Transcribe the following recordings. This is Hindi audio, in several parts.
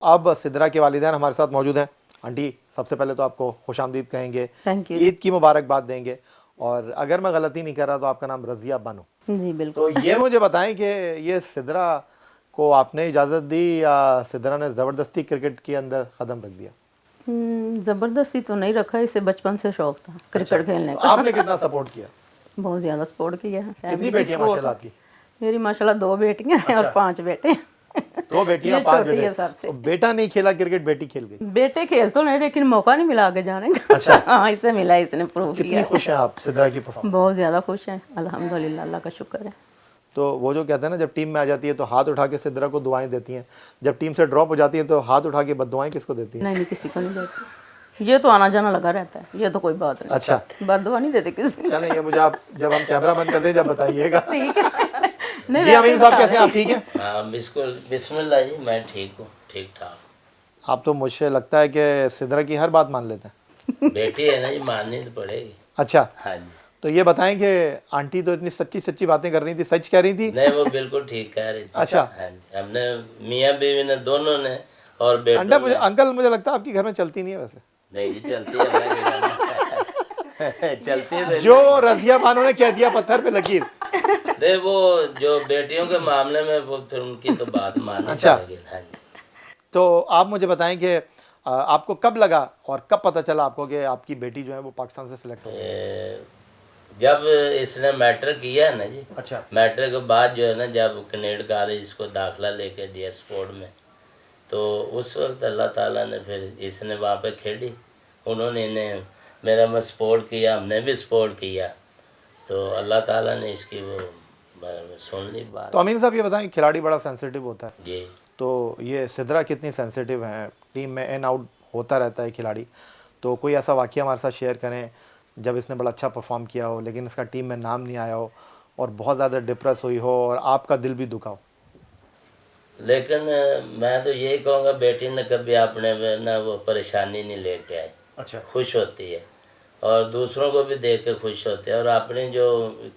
अब सिद्रा के वालिदैन हमारे साथ मौजूद हैं। आंटी, सबसे पहले तो आपको खुशामदीद कहेंगे, थैंक यू। ईद की मुबारकबाद देंगे, और अगर मैं गलती नहीं कर रहा तो आपका नाम रज़िया बानो। जी बिल्कुल। तो ये मुझे बताएं कि ये सिद्रा को आपने इजाज़त दी या सिद्रा ने ज़बरदस्ती क्रिकेट के अंदर कदम रख दिया? ज़बरदस्ती तो नहीं रखा, इसे बचपन से शौक था क्रिकेट खेलने तो का। आपने कितना सपोर्ट किया? बहुत ज़्यादा सपोर्ट किया है। कितनी फैमिली बेटियां सपोर्ट माशाल्लाह आपकी? मेरी माशाल्लाह 2 बेटियां हैं और 5 बेटे। 2 बेटियां ये 5 छोटी बेटे। है सबसे। तो बेटा नहीं खेला क्रिकेट, बेटी खेल गई। बेटे खेल तो नहीं, लेकिन मौका नहीं मिला आगे जाने का। अच्छा। हाँ, इसे मिला, इसने प्रूव कितनी किया। खुश हैं आप सिद्रा की परफॉर्मेंस? बहुत ज़्यादा खुश हैं, अल्हम्दुलिल्लाह, अल्लाह का शुक्र है। तो वो जो कहते हैं ना, जब टीम में आ जाती है तो हाथ उठा के सिद्रा को दुआएं देती हैं, जब टीम से ड्रॉप हो जाती है तो हाथ उठा के बददुआएं किसको देती हैं? नहीं नहीं, किसी को नहीं देती। ये तो आना जाना लगा रहता है, ये तो कोई बात नहीं। अच्छा। बददुआ नहीं देते किसी को। चलें, ये मुझे आप जब हम कैमरा बंद करते हैं जब बताइएगा। ठीक है। नहीं, जी वैसे अमीन ही साहब, बता कैसे हैं रहे आप? ठीक है? हाँ बिल्कुल, बिस्मिल्लाह जी, मैं ठीक हूँ, ठीक ठाक। आप तो मुझे लगता है कि सिद्रा की हर बात मान लेते हैं। बेटी है ना जी, माननी तो पड़ेगी। अच्छा, हाँ जी। तो ये बताएं कि आंटी तो इतनी सच्ची सच्ची बातें कर रही थी, सच कह रही थी? नहीं, वो बिल्कुल ठीक कह रही थी। अच्छा। हाँ जी, हमने मियाँ बीवी ने, दोनों ने, और बेटों अंडा मुझे ने। अंकल, मुझे लगता है आपकी घर में चलती नहीं है वैसे। नहीं जी, चलती है हमारे घर में। चलती है जो रज़िया बानो ने कह दिया पत्थर पे लकीर। दे, वो जो बेटियों के मामले में वो फिर उनकी तो बात माननी अच्छा। पड़ेगी। हाँ जी। तो आप मुझे बताएं कि आपको कब लगा और कब पता चला आपको कि आपकी बेटी जो है वो पाकिस्तान से सिलेक्ट हो गई? जब इसने मैट्रिक किया है ना जी, अच्छा। मैट्रिक के बाद जो है ना, जब कनेड कॉलेज इसको दाखिला लेके दिया स्पोर्ट में, तो उस वक्त अल्लाह ताला ने फिर इसने वहाँ पे खेली, उन्होंने इन्हें मेरा मैं सपोर्ट किया, हमने भी सपोर्ट किया, तो अल्लाह ताला ने इसकी वो सुन ली बात। तो अमीन साहब, ये बताएं, खिलाड़ी बड़ा सेंसिटिव होता है, जी। तो ये सिद्रा कितनी सेंसिटिव है? टीम में इन आउट होता रहता है खिलाड़ी, तो कोई ऐसा वाक़या हमारे साथ शेयर करें जब इसने बड़ा अच्छा परफॉर्म किया हो लेकिन इसका टीम में नाम नहीं आया हो और बहुत ज़्यादा डिप्रेस हुई हो और आपका दिल भी दुखा हो? लेकिन मैं तो यही कहूँगा, बेटी ने कभी अपने में ना वो परेशानी नहीं लेके आई। अच्छा। खुश होती है और दूसरों को भी देख के खुश होते हैं, और अपनी जो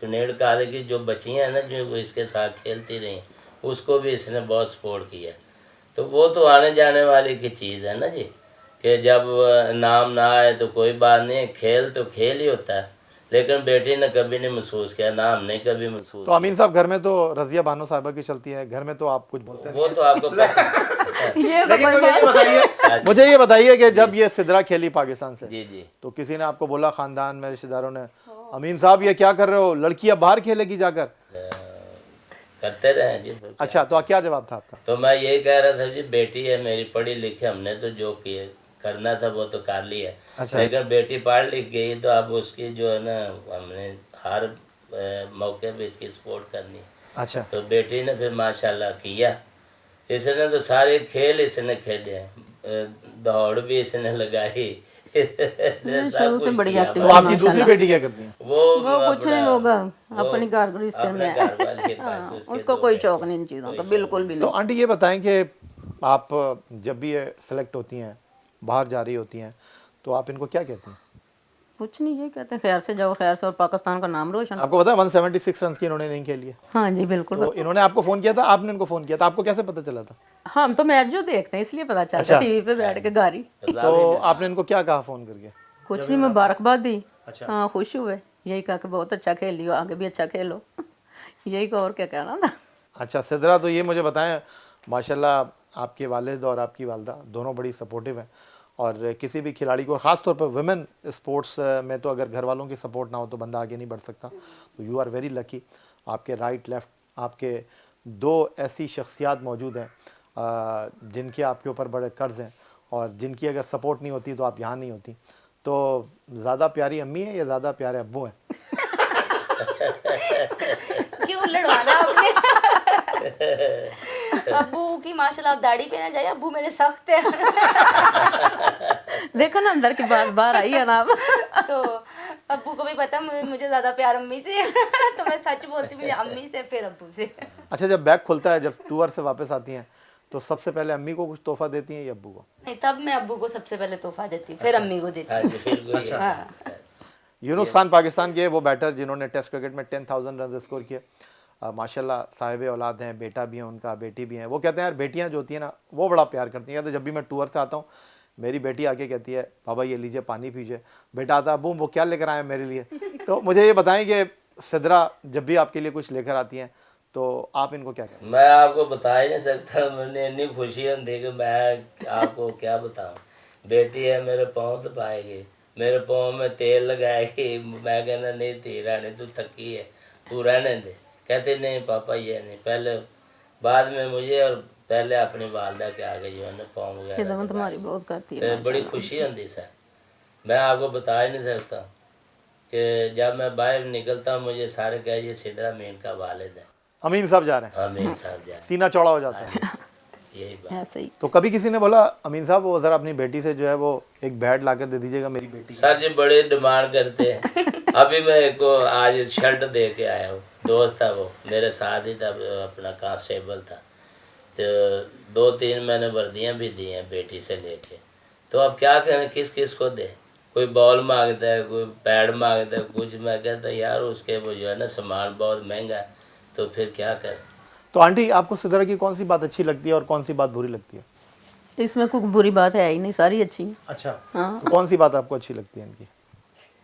कनेड कॉलेज की जो बच्चियाँ हैं ना, जो वो इसके साथ खेलती रही, उसको भी इसने बहुत सपोर्ट किया। तो वो तो आने जाने वाली की चीज़ है ना जी, कि जब नाम ना आए तो कोई बात नहीं, खेल तो खेल ही होता है, लेकिन बेटी ने कभी नहीं महसूस किया, ना हमने कभी महसूस तो अमीन साहब, घर में तो रज़िया बानो साहिबा की चलती है, घर में तो आप कुछ बोलते किया। वो तो आपको पता। ये तो लेकिन कोई मुझे ये बताइए, मुझे ये बताइए कि जब ये सिद्रा खेली पाकिस्तान से, जी जी। तो किसी ने आपको बोला, खानदान में रिश्तेदारों ने, अमीन साहब ये क्या कर रहे हो, लड़की अब बाहर खेलेगी जाकर? करते रहे जी। फिर अच्छा, तो क्या जवाब था आपका? तो मैं यही कह रहा था जी, बेटी है मेरी, पढ़ी लिखी, हमने तो जो किए करना था वो तो कर लिया। अच्छा। लेकिन बेटी पढ़ लिख गई तो अब उसकी जो है ना, हमने हर मौके पे इसकी सपोर्ट करनी। अच्छा। तो बेटी ने फिर माशाल्लाह किया, इसने तो सारे खेल इसने खेले हैं, दौड़ भी इसने लगाई। शुरू से बड़ी तो एक्टिव आपकी दूसरी बेटी क्या करती है? वो कुछ नहीं होगा, अपनी घर अपने में घर वाले के हाँ, पास उसके उसको दो कोई बेटे। शौक नहीं इन चीज़ों का, बिल्कुल भी तो नहीं। आंटी ये बताएं कि आप जब भी ये सेलेक्ट होती हैं, बाहर जा रही होती हैं, तो आप इनको क्या कहती हैं? कुछ नहीं, ये कहते हैं खैर से जाओ, खैर से, और पाकिस्तान का नाम रोशन। आपको पता है 176 रन की इन्होंने नहीं खेली है? हाँ जी बिल्कुल। तो इन्होंने आपको फ़ोन किया था, आपने इनको फ़ोन किया था, आपको कैसे पता चला था? हम तो मैच जो देखते हैं इसलिए पता चलता अच्छा। है, टीवी पे बैठ के गारी। तो आपने इनको क्या कहा फ़ोन करके? कुछ नहीं, मुबारकबाद दी। अच्छा। हाँ, खुश हुए, यही कहा कि बहुत अच्छा खेल लियो, आगे भी अच्छा खेलो। यही कहा, और क्या कहना था। अच्छा सिद्रा, तो ये मुझे बताएं, माशाल्लाह आपके वालिद और आपकी वालदा दोनों बड़ी सपोर्टिव हैं, और किसी भी खिलाड़ी को, ख़ास तौर पर वुमेन स्पोर्ट्स में तो अगर घर वालों की सपोर्ट ना हो तो बंदा आगे नहीं बढ़ सकता। तो यू आर वेरी लकी, आपके राइट लेफ़्ट आपके 2 ऐसी शख्सियात मौजूद हैं जिनके आपके ऊपर बड़े कर्ज़ हैं, और जिनकी अगर सपोर्ट नहीं होती तो आप यहाँ नहीं होती। तो ज़्यादा प्यारी अम्मी है या ज़्यादा प्यारे अब्बू हैं? क्यों लड़वाना आपने? अब्बू की माशाल्लाह, अब दाढ़ी पे ना जाए, अब्बू मेरे सख्त है। देखो ना, अंदर की बात बाहर आई है ना अब। तो अब्बू को भी पता मुझे ज़्यादा प्यार अम्मी से है। तो मैं सच बोलती हूँ, मुझे अम्मी से फिर अब्बू से। अच्छा, जब बैग खुलता है, जब टूर से वापस आती हैं, तो सबसे पहले अम्मी को कुछ तोहफा देती हैं या अब्बू को? नहीं, तब मैं अब्बू को सबसे पहले तोहफा देती हूँ, फिर अम्मी को देती हाँ हूँ। जी, फिर कोई है। हाँ। यूनुस खान पाकिस्तान के वो बैटर जिन्होंने टेस्ट क्रिकेट में 10,000 रन स्कोर किए, माशाल्लाह साहिब औलाद हैं, बेटा भी है उनका, बेटी भी हैं। वो कहते हैं यार बेटियां जो होती हैं ना वो बड़ा प्यार करती हैं। कहते जब भी मैं टूर से आता हूँ मेरी बेटी आके कहती है बाबा ये लीजिए पानी पीजिए। बेटा आता अबू वो क्या लेकर आए हैं मेरे लिए। तो मुझे ये बताएं कि सिद्रा जब भी आपके लिए कुछ लेकर आती हैं तो आप इनको क्या कहते मैं आपको बता ही नहीं सकता, मैंने इतनी खुशी होती कि मैं आपको क्या बताऊं। बेटी है मेरे पाँव दबाएगी, मेरे पाँव में तेल लगाएगी, मैं कहना नहीं तेरा नहीं तू थकी है तू रहने दे। कहते नहीं पापा ये नहीं, पहले बाद में मुझे और पहले अपनी वालदा के आगे जो है ना पाँव वगैरह खिदमत तुम्हारी बहुत करती है। तो बड़ी खुशी होती सर। मैं आपको बता ही नहीं सकता कि जब मैं बाहर निकलता हूँ मुझे सारे कह ये सिद्रा मीन का वालिद है। अमीन साहब जा रहे हैं, अमीन साहब जाए सीना चौड़ा हो जाता है। यही बात। ऐसे ही तो कभी किसी ने बोला अमीन साहब वो ज़रा अपनी बेटी से जो है वो एक बैट ला कर दे दीजिएगा मेरी बेटी। सर जी बड़े डिमांड करते हैं। अभी मैं एक आज शर्ट दे के आया हूँ, दोस्त था वो मेरे साथ ही था, अपना कांस्टेबल था। तो 2-3 मैंने वर्दियाँ भी दी हैं बेटी से लेके। तो अब क्या करें किस किस को दें, कोई बॉल मांगता है, कोई पैड मांगता है, कुछ। मैं कहता यार उसके वो जो है ना सामान बहुत महंगा है, तो फिर क्या करें। तो आंटी आपको सिद्रा की कौन सी बात अच्छी लगती है और कौन सी बात बुरी लगती है? इसमें कोई बुरी बात है ही नहीं, सारी अच्छी हैं। अच्छा हाँ। तो कौन सी बात आपको अच्छी लगती है इनकी?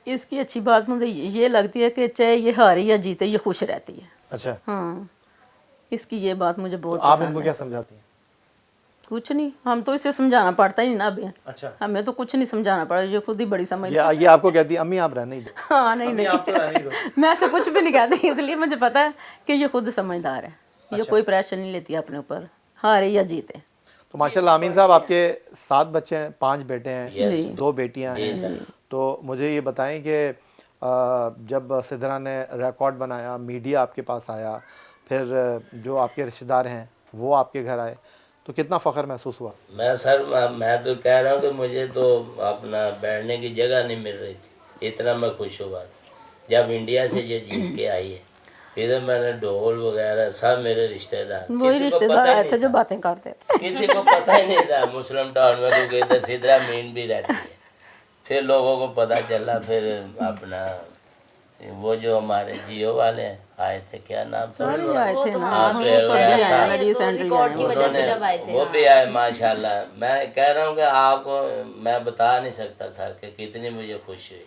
इसकी अच्छी बात मुझे ये लगती है कि चाहे ये हारे या जीते ये खुश रहती है। अच्छा हाँ, इसकी ये बात मुझे बहुत आप पसंद इनको है। क्या समझाती हैं? कुछ नहीं, हम तो इसे समझाना पड़ता ही नहीं ना अभी। अच्छा हमें तो कुछ नहीं समझाना पड़ा, ये खुद ही बड़ी समझ। ये आपको कहती है अम्मी आप रहने ही दो। हाँ नहीं अम्मी, नहीं, आप तो रहने ही दो। मैं ऐसे कुछ भी नहीं कहती, इसलिए मुझे पता है कि ये खुद समझदार है। ये कोई प्रेशर नहीं लेती अपने ऊपर, हारे या जीते। तो माशाल्लाह अमीन साहब आपके 7 बच्चे हैं, 5 बेटे हैं, Yes. 2 बेटियां हैं। तो मुझे ये बताएं कि जब सिद्रा ने रिकॉर्ड बनाया, मीडिया आपके पास आया, फिर जो आपके रिश्तेदार हैं वो आपके घर आए, तो कितना फ़ख्र महसूस हुआ? मैं सर मैं तो कह रहा हूँ कि मुझे तो अपना बैठने की जगह नहीं मिल रही थी, इतना मैं खुश हुआ जब इंडिया से ये जीत के आई है। फिर मैंने ढोल वगैरह सब मेरे रिश्तेदार, वही किसी को रिश्तेदार पता ही आए नहीं थे जो था। बातें करते थे। किसी को पता ही नहीं था मुस्लिम टाउन में, क्योंकि इधर सिद्रा मीन भी रहती है। फिर लोगों को पता चला, फिर अपना वो जो हमारे जियो वाले आए थे, क्या नाम था सारे आए थे ना, हाँ, हम सुहेल सब वगैरह भी आए साहब। ना, रिसेंटली रिकॉर्ड की आए। वजह से जब आए थे। वो भी आए माशाल्लाह। मैं कह रहा हूँ कि आपको मैं बता नहीं सकता सर कि कितनी मुझे खुशी हुई।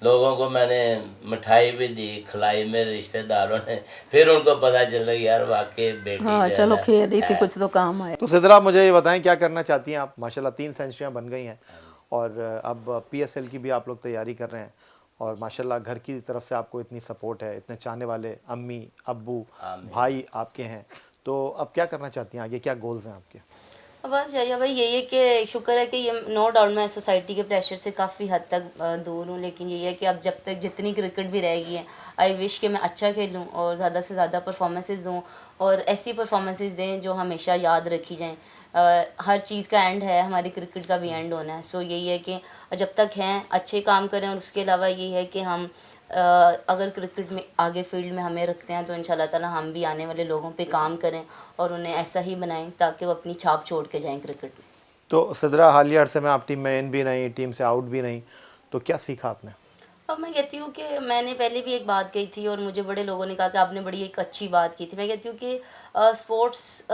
लोगों को मैंने मिठाई भी दी, खिलाई मेरे रिश्तेदारों ने। फिर उनको पता चला यार वाकई बेटी हाँ जो है चलो ना, खेल रही थी, कुछ तो काम आए। तो सिद्रा मुझे ये बताएं क्या करना चाहती हैं आप? माशाल्लाह 3 सेंचुरियाँ बन गई हैं और अब PSL की भी आप लोग तैयारी कर रहे हैं और माशाल्लाह घर की तरफ से आपको इतनी सपोर्ट है, इतने चाहने वाले अम्मी अब्बू भाई आपके हैं। तो अब क्या करना चाहती हैं आगे, क्या गोल्स हैं आपके? बस यही भाई, यही है कि शुक्र है कि ये नो डाउट मैं सोसाइटी के प्रेशर से काफ़ी हद तक दूर हूँ। लेकिन यही है कि अब जब तक जितनी क्रिकेट भी रहेगी है, आई विश कि मैं अच्छा खेलूँ और ज़्यादा से ज़्यादा परफॉर्मेंसेस दूँ और ऐसी परफॉर्मेंसेस दें जो हमेशा याद रखी जाएँ। हर चीज़ का एंड है, हमारी क्रिकेट का भी एंड होना है। सो यही है कि जब तक हैं अच्छे काम करें और उसके अलावा यही है कि हम अगर क्रिकेट में आगे फील्ड में हमें रखते हैं तो इंशाल्लाह ताला हम भी आने वाले लोगों पे काम करें और उन्हें ऐसा ही बनाएं ताकि वो अपनी छाप छोड़ के जाएं क्रिकेट में। तो सिद्रा हालिया अरसे में आप टीम में इन भी नहीं, टीम से आउट भी नहीं, तो क्या सीखा आपने? अब मैं कहती हूँ कि मैंने पहले भी एक बात कही थी और मुझे बड़े लोगों ने कहा कि आपने बड़ी एक अच्छी बात की थी। मैं कहती हूँ कि स्पोर्ट्स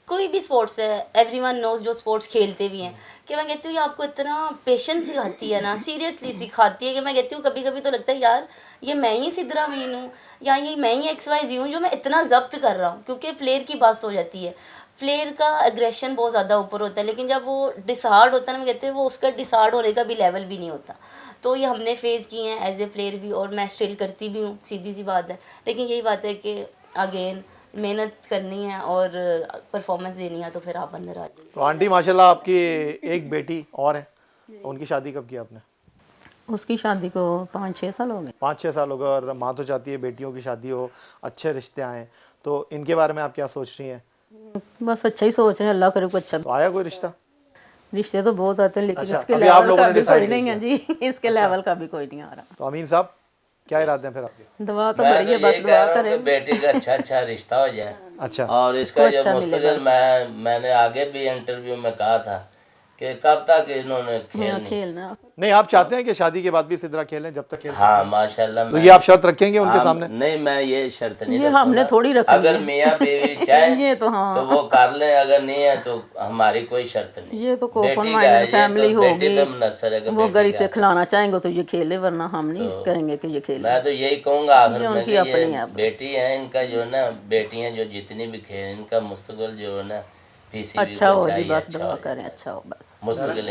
कोई भी स्पोर्ट्स है, एवरीवन नोज जो स्पोर्ट्स खेलते भी हैं, कि मैं कहती हूँ ये आपको इतना पेशेंस सिखाती है ना, सीरियसली सिखाती है कि मैं कहती हूँ कभी कभी तो लगता है यार ये मैं ही सिद्रा मीन हूँ या ये मैं ही XYZ हूँ जो मैं इतना जब्त कर रहा हूँ। क्योंकि प्लेयर की बात हो जाती है, प्लेयर का एग्रेशन बहुत ज़्यादा ऊपर होता है, लेकिन जब वो डिसहार्ड होता है ना, मैं कहते हैं वो उसका डिसहार्ड होने का भी लेवल भी नहीं होता। तो ये हमने फेस किए हैं एज ए प्लेयर भी और मैं स्टिल करती भी हूँ, सीधी सी बात है। लेकिन यही बात है कि अगेन मेहनत करनी है और परफॉर्मेंस देनी है, तो फिर आप अंदर आ जाइए। तो आंटी माशाल्लाह आपकी एक बेटी और है, उनकी शादी कब की आपने? उसकी शादी को 5-6 साल हो गए। 5-6 साल हो गए और माँ तो चाहती है बेटियों की शादी हो, अच्छे रिश्ते आएँ, तो इनके बारे में आप क्या सोच रही हैं? बस अच्छा ही सोच रहे हैं, अल्लाह करे को अच्छा। तो आया कोई रिश्ता? रिश्ते तो बहुत आते हैं लेकिन अच्छा, इसके अभी आप लेवल लोगों का ने भी decide कोई नहीं है नहीं जी, इसके लेवल का भी कोई नहीं आ रहा। तो अमीन साहब क्या इरादे हैं फिर आपके? दुआ तो मैं बड़ी है, तो बस ये कह दुआ रहा हूँ कि करें। बेटी का अच्छा रिश्ता हो जाए अच्छा और इसका तो अच्छा जो मिले मुस्तकिल बस। मैंने आगे भी इंटरव्यू में कहा था कि कब तक इन्होंने हाँ, खेलनी। खेलना नहीं आप चाहते हैं कि शादी के बाद भी इसी तरह खेलें जब तक खेल हाँ माशाल्लाह। तो ये आप शर्त रखेंगे उनके हाँ, सामने? नहीं मैं ये शर्त नहीं ये हमने रखूंगा। थोड़ी रखी अगर है। मियाँ बीवी चाहे ये तो हाँ। तो वो कर ले, अगर नहीं है तो हमारी कोई शर्त नहीं। ये तो बेटी ओपन का है, माइंडेड ये तो फैमिली बेटी पे होगी, मुनहसर है कि वो बेटी गरी का से है। खिलाना चाहेंगे तो ये खेले, वरना हम नहीं करेंगे कि ये खेले। मैं तो यही कहूँगा आखिर ये में उनकी कि अपनी ये है। बेटी है, इनका जो है ना, बेटियां जो जितनी भी खेल, इनका मुस्तकबिल जो है ना पीसीबी अच्छा को हो जी, चाहिए बस अच्छा दुआ हो करें जाए। अच्छा हो बस। मुस्तकबिल